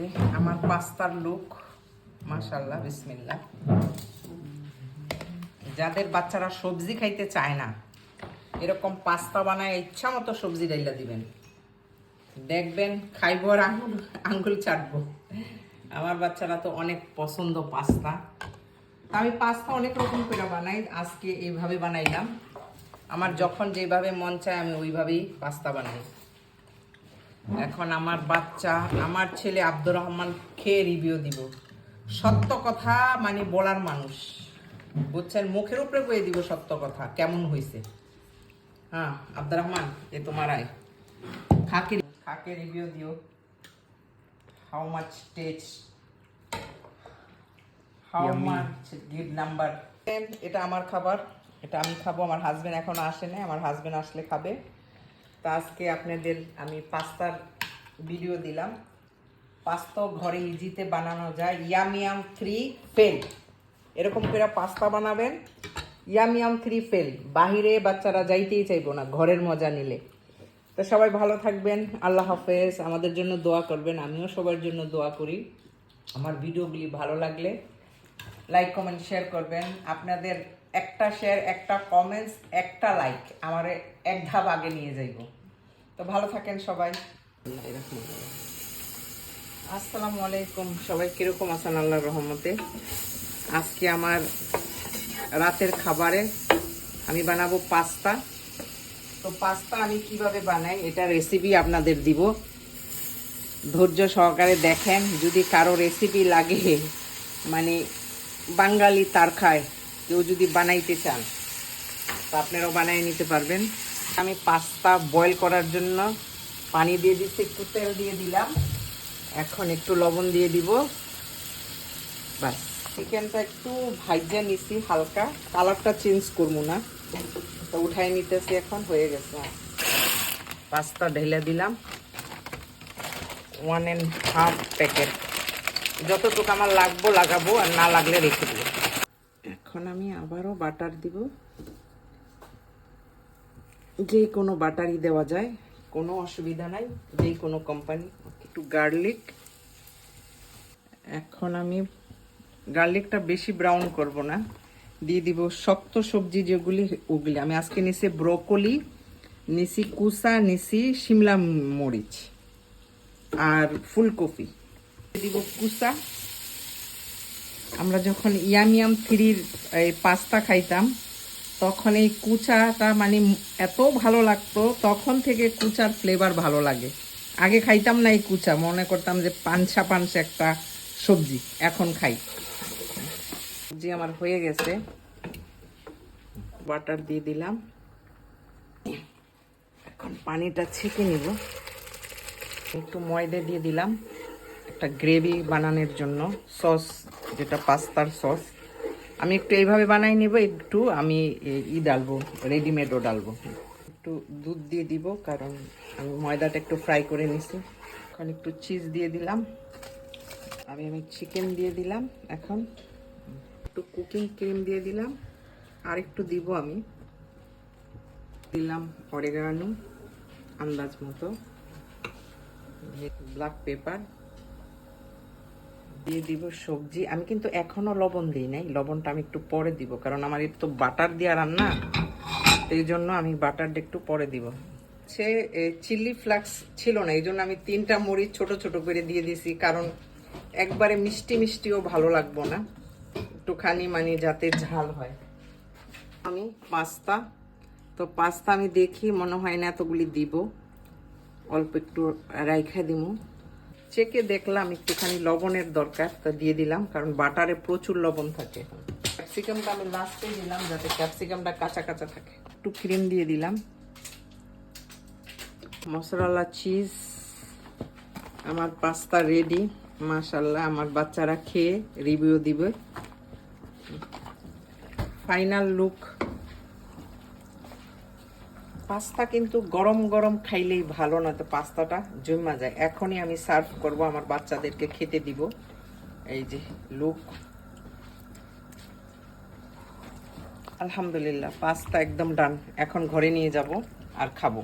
যে আমার পাস্তার লুক, মাশাআল্লাহ, বিসমিল্লাহ। যাদের বাচ্চারা সবজি খাইতে চায় না, এরকম পাস্তা বানায় ইচ্ছা মতো সবজি ডাইলা দিবেন, দেখবেন খাইব আর আঙ্গুল চাটবো। আমার বাচ্চারা তো অনেক পছন্দ পাস্তা। আমি পাস্তা অনেক রকম করে বানাই, আজকে এইভাবে বানাইলাম। আমার যখন যেভাবে মন চায় আমি ওইভাবেই পাস্তা বানাই। এখন আমার ছেলে আব্দুর রহমান খেয়ে রিভিউ দিব। সত্য কথা মানে বলার মানুষ, বুঝছেন, মুখের উপরে কয়ে দিব সত্য কথা কেমন হয়েছে। হ্যাঁ আব্দুর রহমান, এ তোমার আয়, খাকে রিভিউ দিও, how much test, how much give number. এটা আমার খাবার, এটা আমি খাবো, আমার হাজবেন্ড এখনো আসে নাই, আমার হাজবেন্ড আসলে খাবে। তো আজকে আপনাদের আমি পাস্তার ভিডিও দিলাম। পাস্তা ঘরে ইজিতে বানানো যায়, ইয়াম 3 ফেল। এরকম করে পাস্তা বানাবেন, ইয়াম 3 ফেল। বাহিরে বাচ্চারা যাইতেই চাইবো না ঘরের মজা নিলে। তো সবাই ভালো থাকবেন, আল্লাহ হাফেজ। আমাদের জন্য দোয়া করবেন, আমিও সবার জন্য দোয়া করি। আমার ভিডিওগুলি ভালো লাগলে লাইক কমেন্ট শেয়ার করবেন। আপনাদের একটা শেয়ার, একটা কমেন্টস, একটা লাইক আমার এক ধাপ আগে নিয়ে যাইব। তো ভালো থাকেন সবাই। আসসালামু আলাইকুম, সবাই কিরকম আছেন আল্লাহর রহমতে। আজকে আমার রাতের খাবারে আমি বানাবো পাস্তা। তো পাস্তা আমি কিভাবে বানাই এটা রেসিপি আপনাদের দিব, ধৈর্য সহকারে দেখেন। যদি কারো রেসিপি লাগে, মানে বাঙালি তার খায়, কেউ যদি বানাইতে চান তা আপনারাও বানিয়ে নিতে পারবেন। আমি পাস্তা বয়েল করার জন্য পানি দিয়ে দিচ্ছি, একটু তেল দিয়ে দিলাম, এখন একটু লবণ দিয়ে দিব, বাস। চিকেনটা একটু ভাজা নিছি, হালকা কালারটা চেঞ্জ করবো না, তো উঠাই নিতেছি, এখন হয়ে গেছে। পাস্তা ঢেলে দিলাম 1.5 প্যাকেট, যতটুকু আমার লাগাবো, আর না লাগলে রেখে দেবো। এখন আমি আবারও বাটার দিব, যে কোনো বাটারই দেওয়া যায়, কোনো অসুবিধা নাই, যে কোনো কোম্পানি। একটু গার্লিক, এখন আমি গার্লিকটা বেশি ব্রাউন করব না, দিয়ে দিব শক্ত সবজি যেগুলি ওগুলি। আমি আজকে নিছি ব্রোকলি, নিছি কুসা, নিছি শিমলা মরিচ আর ফুলকপি। দিব কুসা। আমরা যখন ইয়াম 3-র এই পাস্তা খাইতাম তখন এই কুচাটা মানে এত ভালো লাগতো, তখন থেকে কুচার ফ্লেভার ভালো লাগে। আগে খাইতাম না এই কুচা, মনে করতাম যে পানসা একটা সবজি, এখন খাই। সবজি আমার হয়ে গেছে, বাটার দিয়ে দিলাম, এখন পানিটা ছেঁকে নিব। একটু ময়দা দিয়ে দিলাম একটা গ্রেভি বানানোর জন্য, সস যেটা পাস্তার সস। আমি একটু এইভাবে বানাই নিব, একটু আমি ডালবো, রেডিমেডও ডালবো। একটু দুধ দিয়ে দিব, কারণ আমি ময়দাটা একটু ফ্রাই করে নিছি। এখন একটু চিজ দিয়ে দিলাম, আমি চিকেন দিয়ে দিলাম, এখন একটু কুকিং ক্রিম দিয়ে দিলাম, আর একটু দিব, আমি দিলাম অরিগানো আন্দাজ মতো, ব্ল্যাক পেপার দিয়ে দিব সবজি। আমি কিন্তু এখনো লবণ দিই নাই, লবণটা আমি একটু পরে দিব, কারণ আমার তো বাটার দিয়ে রান্না, এই জন্য আমি বাটারটা একটু পরে দিব। সে চিলি ফ্লেক্স ছিল না, এই জন্য আমি 3টা মরিচ ছোট ছোট করে দিয়ে দিছি, কারণ একবারে মিষ্টি মিষ্টিও ভালো লাগবো না, একটুখানি মানে যাতে ঝাল হয়। আমি পাস্তা আমি দেখি মনে হয় না এতগুলি দিব, অল্প একটু রাইখা দিব। চেকে দেখলাম একটুখানি লবণের দরকার, তা দিয়ে দিলাম, কারণ বাটারে প্রচুর লবণ থাকে। ক্যাপসিকামটা আমি লাস্টে দিলাম, যাতে ক্যাপসিকামটা কাঁচা কাঁচা থাকে। একটু ক্রিম দিয়ে দিলাম, মশলা চিজ। আমার পাস্তা রেডি, মাশাআল্লাহ। আমার বাচ্চারা খেয়ে রিভিউ দিবে। Final look. পাস্তা কিন্তু গরম গরম খাইলেই ভালো, না তো পাস্তাটা জমা যায়। এখনই আমি সার্ভ করব, আমার বাচ্চাদেরকে খেতে দিব। এই যে লুক, আলহামদুলিল্লাহ পাস্তা একদম ডান। এখন ঘরে নিয়ে যাব আর খাবো।